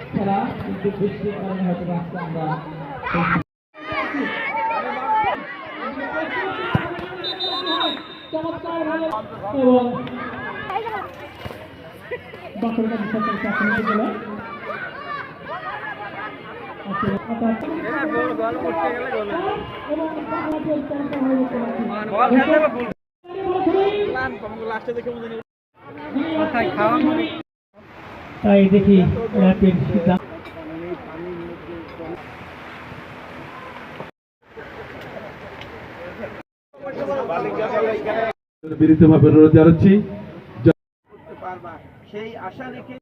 খেলা কিন্তু বৃষ্টির কারণে হয়তো রাস্তা আমরা এবং তাই দেখি বিনীতভাবে অনুরোধ জানাচ্ছি সেই আশা রেখে